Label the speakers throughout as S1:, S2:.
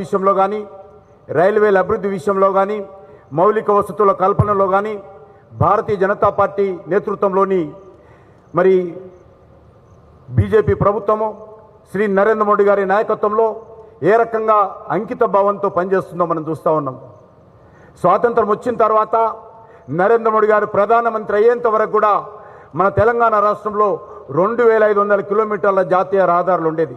S1: విషయంలో కానీ రైల్వేల అభివృద్ధి విషయంలో కానీ మౌలిక వసతుల కల్పనలో కానీ భారతీయ జనతా పార్టీ నేతృత్వంలోని మరి బీజేపీ ప్రభుత్వము శ్రీ నరేంద్ర మోడీ గారి నాయకత్వంలో ఏ రకంగా అంకిత భావంతో పనిచేస్తుందో మనం చూస్తూ ఉన్నాం. స్వాతంత్రం వచ్చిన తర్వాత నరేంద్ర మోడీ గారు ప్రధానమంత్రి అయ్యేంత వరకు కూడా మన తెలంగాణ రాష్ట్రంలో 2500 కిలోమీటర్ల జాతీయ రహదారులు ఉండేది.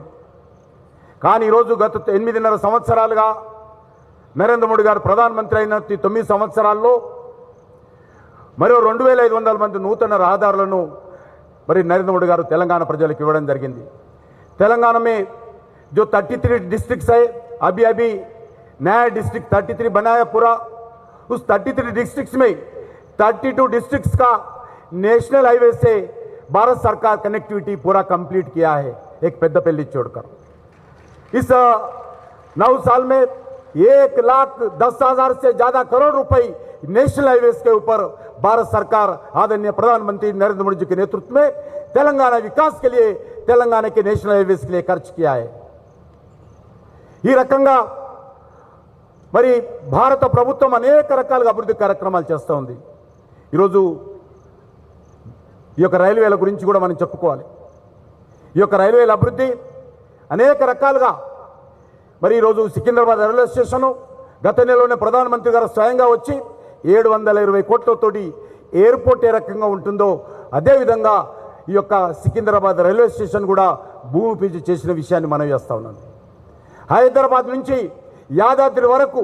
S1: కానీ ఈరోజు గత 8.5 సంవత్సరాలుగా నరేంద్ర మోడీ గారు ప్రధానమంత్రి అయిన 9 సంవత్సరాల్లో మరో 2500 మంది నూతన రహదారులను మరి నరేంద్ర మోడీ గారు తెలంగాణ ప్రజలకు ఇవ్వడం జరిగింది. तेलंगाना में जो 33 डिस्ट्रिक्ट्स है, अभी अभी नया डिस्ट्रिक्ट 33 बनाया पूरा. उस 33 डिस्ट्रिक्ट्स में 32 डिस्ट्रिक्ट्स का नेशनल हाईवे से भारत सरकार कनेक्टिविटी पूरा कंप्लीट किया है, एक पेद्दपल्ली छोड़कर. इस 9 साल में 1,10,000 से ज्यादा करोड़ रुपए नेशनल हाईवेज के ऊपर भारत सरकार आदरणीय प्रधानमंत्री नरेंद्र मोदी जी के नेतृत्व में तेलंगाना विकास के लिए, तेलंगाना के नेशनल हाईवेज के लिए खर्च किया है. ఈ రకంగా మరి భారత ప్రభుత్వం అనేక రకాల అభివృద్ధి కార్యక్రమాలు చేస్తూ ఉంది. ఈరోజు ఈ యొక్క రైల్వేల గురించి కూడా మనం చెప్పుకోవాలి. ఈ యొక్క రైల్వేల అభివృద్ధి అనేక రకాలుగా మరి ఈరోజు సికింద్రాబాద్ రైల్వే స్టేషను గత నెలలోనే ప్రధానమంత్రి గారు స్వయంగా వచ్చి 720 కోట్లతోటి ఎయిర్పోర్ట్ ఏ రకంగా ఉంటుందో అదేవిధంగా ఈ యొక్క సికింద్రాబాద్ రైల్వే స్టేషన్ కూడా భూమి పూజ చేసిన విషయాన్ని మనం చేస్తూ ఉన్నాం. హైదరాబాద్ నుంచి యాదాద్రి వరకు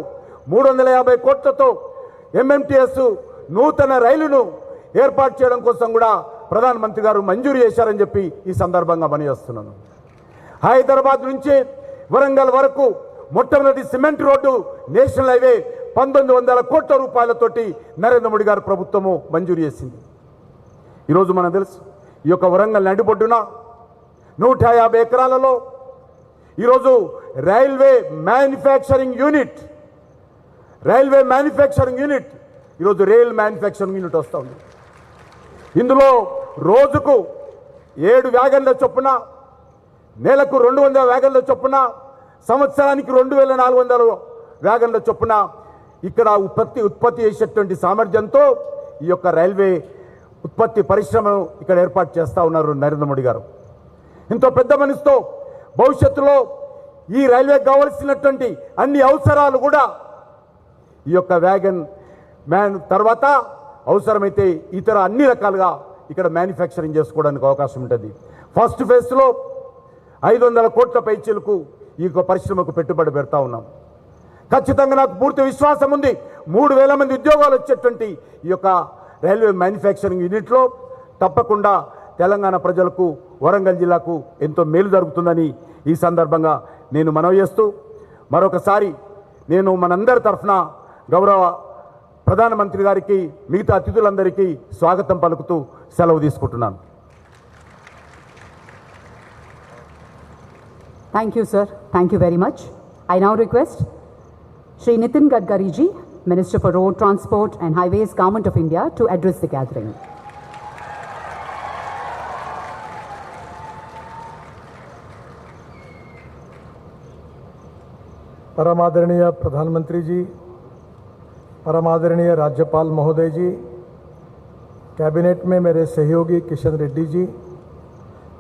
S1: 350 కోట్లతో ఎంఎంటీఎస్ నూతన రైలును ఏర్పాటు చేయడం కోసం కూడా ప్రధానమంత్రి గారు మంజూరు చేశారని చెప్పి ఈ సందర్భంగా మనం చేస్తున్నాను. హైదరాబాద్ నుంచి వరంగల్ వరకు మొట్టమొదటి సిమెంట్ రోడ్డు నేషనల్ హైవే 1900 కోట్ల రూపాయలతోటి నరేంద్ర మోడీ గారు ప్రభుత్వము మంజూరు చేసింది. ఈరోజు మనకు తెలుసు ఈ యొక్క వరంగల్ నడిబొడ్డున 150 ఎకరాలలో ఈరోజు రైల్వే మ్యానుఫ్యాక్చరింగ్ యూనిట్ ఈరోజు రైల్ మ్యానుఫ్యాక్చరింగ్ యూనిట్ వస్తూ ఉంది. ఇందులో రోజుకు 7 వ్యాగన్ల చొప్పున, నెలకు 200 వ్యాగన్ల చొప్పున, సంవత్సరానికి 2400 వ్యాగన్ల చొప్పున ఇక్కడ ఉత్పత్తి చేసేటువంటి సామర్థ్యంతో ఈ యొక్క రైల్వే ఉత్పత్తి పరిశ్రమను ఇక్కడ ఏర్పాటు చేస్తూ ఉన్నారు నరేంద్ర మోడీ గారు. ఇంతో పెద్ద మనసుతో భవిష్యత్తులో ఈ రైల్వేకి కావలసినటువంటి అన్ని అవసరాలు కూడా ఈ యొక్క వ్యాగన్ తర్వాత అవసరమైతే ఇతర అన్ని రకాలుగా ఇక్కడ మ్యానుఫ్యాక్చరింగ్ చేసుకోవడానికి అవకాశం ఉంటుంది. ఫస్ట్ ఫేజ్లో 500 కోట్ల పైచీలకు ఈ యొక్క పరిశ్రమకు పెట్టుబడి పెడతా ఉన్నాం. ఖచ్చితంగా నాకు పూర్తి విశ్వాసం ఉంది 3000 మంది ఉద్యోగాలు వచ్చేటువంటి ఈ యొక్క రైల్వే మ్యానుఫ్యాక్చరింగ్ యూనిట్లో తప్పకుండా తెలంగాణ ప్రజలకు, వరంగల్ జిల్లాకు ఎంతో మేలు జరుగుతుందని ఈ సందర్భంగా నేను మనవి చేస్తూ మరొకసారి నేను మనందరి తరఫున గౌరవ ప్రధానమంత్రి గారికి, మిగతా అతిథులందరికీ స్వాగతం పలుకుతూ సెలవు తీసుకుంటున్నాను.
S2: Thank you, sir. Thank you very much. I now request Shri Nitin Gadkari ji, Minister for Road Transport and Highways, Government of India, to address the gathering.
S3: परम आदरणीय प्रधानमंत्री जी, परम आदरणीय राज्यपाल महोदय जी, कैबिनेट में मेरे सहयोगी किशन रेड्डी जी,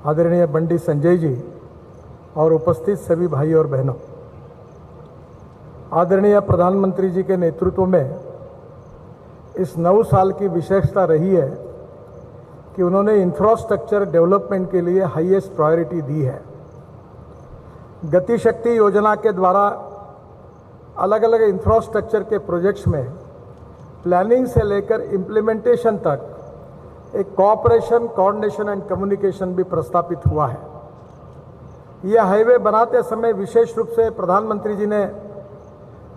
S3: आदरणीय बंडी संजय जी और उपस्थित सभी भाई और बहनों, आदरणीय प्रधानमंत्री जी के नेतृत्व में इस 9 साल की विशेषता रही है कि उन्होंने इंफ्रास्ट्रक्चर डेवलपमेंट के लिए हाईएस्ट प्रायोरिटी दी है. गति शक्ति योजना के द्वारा अलग अलग इंफ्रास्ट्रक्चर के प्रोजेक्ट्स में प्लानिंग से लेकर इम्प्लीमेंटेशन तक एक कोऑपरेशन, कोऑर्डिनेशन एंड कम्युनिकेशन भी प्रस्तापित हुआ है. यह हाईवे बनाते समय विशेष रूप से प्रधानमंत्री जी ने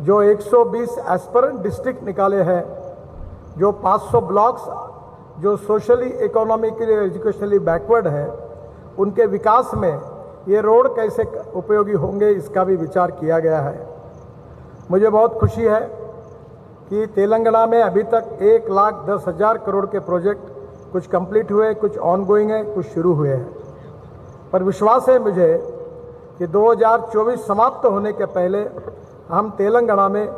S3: जो 120 एस्पिरेंट डिस्ट्रिक्ट निकाले हैं, जो 500 ब्लॉक्स जो सोशली, इकोनॉमिकली, एजुकेशनली बैकवर्ड है, उनके विकास में ये रोड कैसे उपयोगी होंगे इसका भी विचार किया गया है. मुझे बहुत खुशी है कि तेलंगाना में अभी तक 1,10,000 करोड़ के प्रोजेक्ट कुछ कंप्लीट हुए, कुछ ऑनगोइंग है, कुछ शुरू हुए हैं. पर विश्वास है मुझे कि 2024 समाप्त होने के पहले हम तेलंगाना में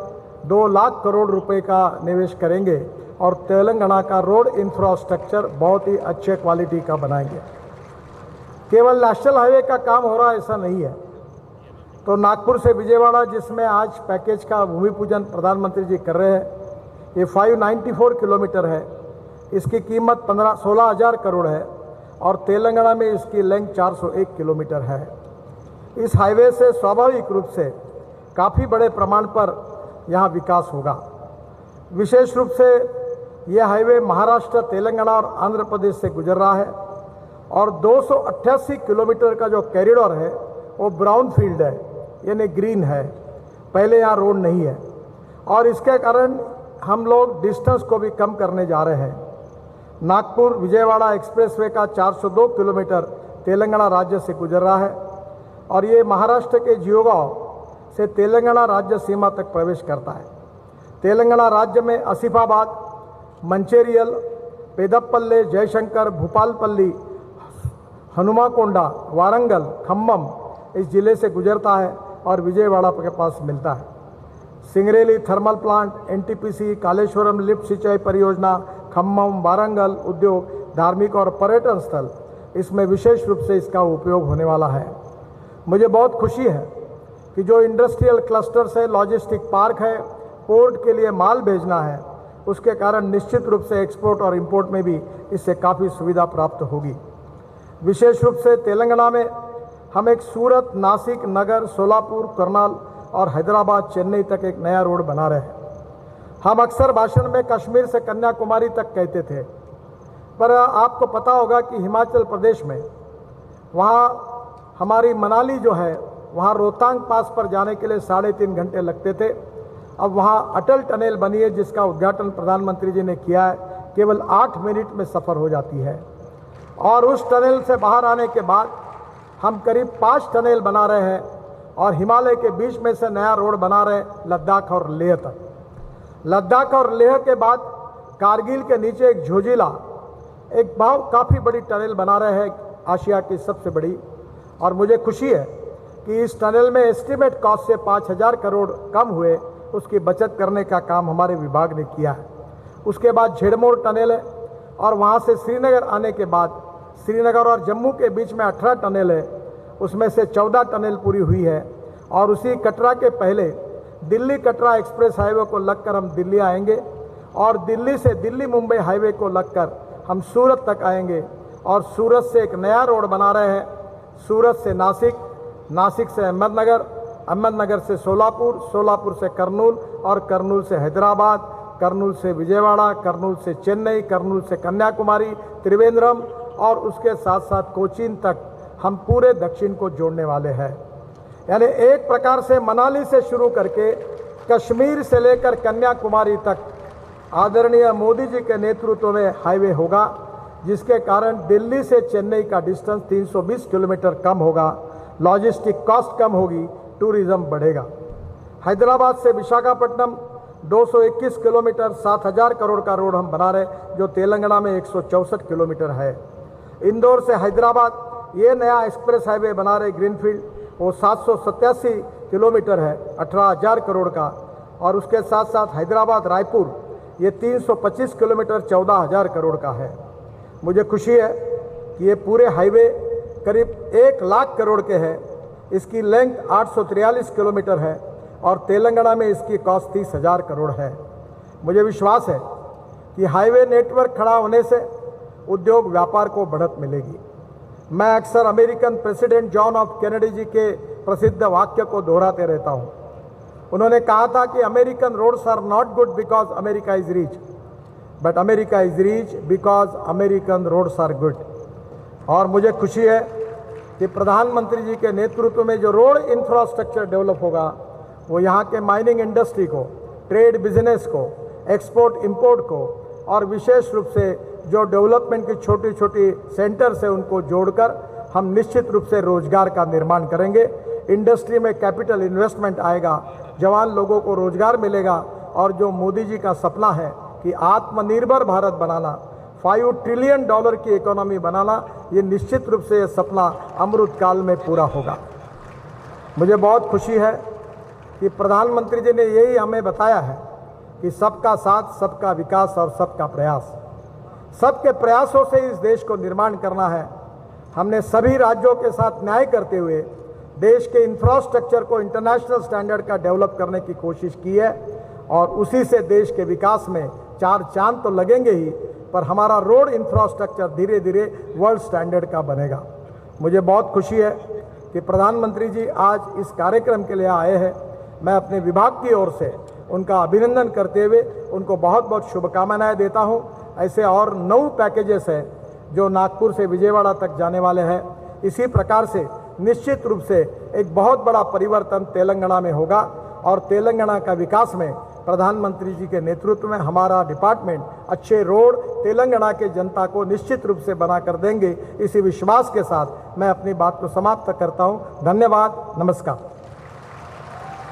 S3: 2 लाख करोड़ रुपए का निवेश करेंगे और तेलंगाना का रोड इंफ्रास्ट्रक्चर बहुत ही अच्छे क्वालिटी का बनाएंगे। केवल नेशनल हाईवे का काम हो रहा है ऐसा नहीं है। तो नागपुर से विजयवाड़ा, जिसमें आज पैकेज का भूमि पूजन प्रधानमंत्री जी कर रहे हैं, ये 594 किलोमीटर है। इसकी कीमत 16,000 करोड़ है और तेलंगाना में इसकी लेंथ 401 किलोमीटर है। इस हाईवे से स्वाभाविक रूप से काफ़ी बड़े प्रमाण पर यहाँ विकास होगा। विशेष रूप से यह हाईवे महाराष्ट्र, तेलंगाना और आंध्र प्रदेश से गुजर रहा है और 288 किलोमीटर का जो कॉरिडोर है वो ब्राउन फील्ड है, यानी ग्रीन है। पहले यहाँ रोड नहीं है और इसके कारण हम लोग डिस्टेंस को भी कम करने जा रहे हैं। नागपुर विजयवाड़ा एक्सप्रेसवे का 402 किलोमीटर तेलंगाना राज्य से गुजर रहा है और ये महाराष्ट्र के जियोगांव से तेलंगाना राज्य सीमा तक प्रवेश करता है। तेलंगाना राज्य में आसिफाबाद, मंचेरियल, पेदप्पल्ले, जयशंकर, भूपालपल्ली, हनुमाकोंडा, वारंगल, खम्मम इस जिले से गुजरता है और विजयवाड़ा के पास मिलता है। Singareni thermal plant, NTPC, Kaleshwaram lift सिंचाई परियोजना, खम्मम, वारंगल उद्योग, धार्मिक और पर्यटन स्थल, इसमें विशेष रूप से इसका उपयोग होने वाला है। मुझे बहुत खुशी है कि जो इंडस्ट्रियल क्लस्टर्स है, लॉजिस्टिक पार्क है, पोर्ट के लिए माल भेजना है, उसके कारण निश्चित रूप से एक्सपोर्ट और इंपोर्ट में भी इससे काफ़ी सुविधा प्राप्त होगी। विशेष रूप से तेलंगाना में हम एक सूरत, नासिक, नगर, सोलापुर, करनाल और हैदराबाद, चेन्नई तक एक नया रोड बना रहे हैं। हम अक्सर भाषण में कश्मीर से कन्याकुमारी तक कहते थे, पर आपको पता होगा कि हिमाचल प्रदेश में वहाँ हमारी मनाली जो है, वहाँ रोहतांग पास पर जाने के लिए 3.5 घंटे लगते थे। अब वहाँ अटल टनल बनी है जिसका उद्घाटन प्रधानमंत्री जी ने किया है, केवल 8 मिनट में सफ़र हो जाती है। और उस टनल से बाहर आने के बाद हम करीब 5 टनल बना रहे हैं और हिमालय के बीच में से नया रोड बना रहे हैं लद्दाख और लेह तक। लद्दाख और लेह के बाद कारगिल के नीचे एक झोजिला, एक काफ़ी बड़ी टनल बना रहे हैं, आशिया की सबसे बड़ी। और मुझे खुशी है कि इस टनल में एस्टिमेट कॉस्ट से 5,000 करोड़ कम हुए, उसकी बचत करने का काम हमारे विभाग ने किया है। उसके बाद झेड़मोर टनल है और वहाँ से श्रीनगर आने के बाद श्रीनगर और जम्मू के बीच में 18 टनल है, उसमें से 14 टनल पूरी हुई है। और उसी कटरा के पहले दिल्ली कटरा एक्सप्रेस हाईवे को लगकर हम दिल्ली आएंगे और दिल्ली से दिल्ली मुंबई हाईवे को लगकर हम सूरत तक आएंगे। और सूरत से एक नया रोड बना रहे हैं, सूरत से नासिक, नासिक से अहमदनगर, अहमदनगर से सोलापुर, सोलापुर से करनूल और करनूल से हैदराबाद, करनूल से विजयवाड़ा, करनूल से चेन्नई, करनूल से कन्याकुमारी, त्रिवेंद्रम और उसके साथ साथ कोचीन तक हम पूरे दक्षिण को जोड़ने वाले हैं। यानी एक प्रकार से मनाली से शुरू करके कश्मीर से लेकर कन्याकुमारी तक आदरणीय मोदी जी के नेतृत्व में हाईवे होगा, जिसके कारण दिल्ली से चेन्नई का डिस्टेंस 320 किलोमीटर कम होगा, लॉजिस्टिक कॉस्ट कम होगी, टूरिज्म बढ़ेगा। हैदराबाद से विशाखापट्टनम 221 किलोमीटर 7,000 करोड़ का रोड हम बना रहे, जो तेलंगाना में 164 किलोमीटर है। इंदौर से हैदराबाद ये नया एक्सप्रेस हाईवे बना रहे ग्रीनफील्ड, वो 787 किलोमीटर है, 18,000 करोड़ का। और उसके साथ साथ हैदराबाद रायपुर ये 325 किलोमीटर 14,000 करोड़ का है। मुझे खुशी है कि ये पूरे हाईवे करीब 1 लाख करोड़ के हैं। इसकी लेंथ 843 किलोमीटर है और तेलंगाना में इसकी कॉस्ट 30,000 करोड़ है। मुझे विश्वास है कि हाईवे नेटवर्क खड़ा होने से उद्योग व्यापार को बढ़त मिलेगी। मैं अक्सर American president John F Kennedy ji के प्रसिद्ध वाक्य को दोहराते रहता हूँ। उन्होंने कहा था कि American roads are not good because America is rich, but America is rich because American roads are good. और मुझे खुशी है कि प्रधानमंत्री जी के नेतृत्व में जो रोड इंफ्रास्ट्रक्चर डेवलप होगा, वो यहाँ के माइनिंग इंडस्ट्री को, ट्रेड बिजनेस को, एक्सपोर्ट इंपोर्ट को और विशेष रूप से जो डेवलपमेंट की छोटी छोटी सेंटर्स है उनको जोड़कर हम निश्चित रूप से रोजगार का निर्माण करेंगे। इंडस्ट्री में कैपिटल इन्वेस्टमेंट आएगा, जवान लोगों को रोजगार मिलेगा और जो मोदी जी का सपना है कि आत्मनिर्भर भारत बनाना, $5 ट्रिलियन की इकोनॉमी बनाना, ये निश्चित रूप से ये सपना अमृत काल में पूरा होगा। मुझे बहुत खुशी है कि प्रधानमंत्री जी ने यही हमें बताया है कि सबका साथ, सबका विकास और सबका प्रयास। सबके प्रयासों से इस देश को निर्माण करना है। हमने सभी राज्यों के साथ न्याय करते हुए देश के इंफ्रास्ट्रक्चर को इंटरनेशनल स्टैंडर्ड का डेवलप करने की कोशिश की है और उसी से देश के विकास में चार चांद तो लगेंगे ही, पर हमारा रोड इंफ्रास्ट्रक्चर धीरे धीरे वर्ल्ड स्टैंडर्ड का बनेगा। मुझे बहुत खुशी है कि प्रधानमंत्री जी आज इस कार्यक्रम के लिए आए हैं। मैं अपने विभाग की ओर से उनका अभिनंदन करते हुए उनको बहुत बहुत शुभकामनाएं देता हूं। ऐसे और 9 पैकेजेस हैं जो नागपुर से विजयवाड़ा तक जाने वाले हैं। इसी प्रकार से निश्चित रूप से एक बहुत बड़ा परिवर्तन तेलंगाना में होगा और तेलंगाना का विकास में प्रधानमंत्री जी के नेतृत्व में हमारा डिपार्टमेंट अच्छे रोड तेलंगाना के जनता को निश्चित रूप से बना कर देंगे। इसी विश्वास के साथ मैं अपनी बात को समाप्त करता हूं। धन्यवाद, नमस्कार।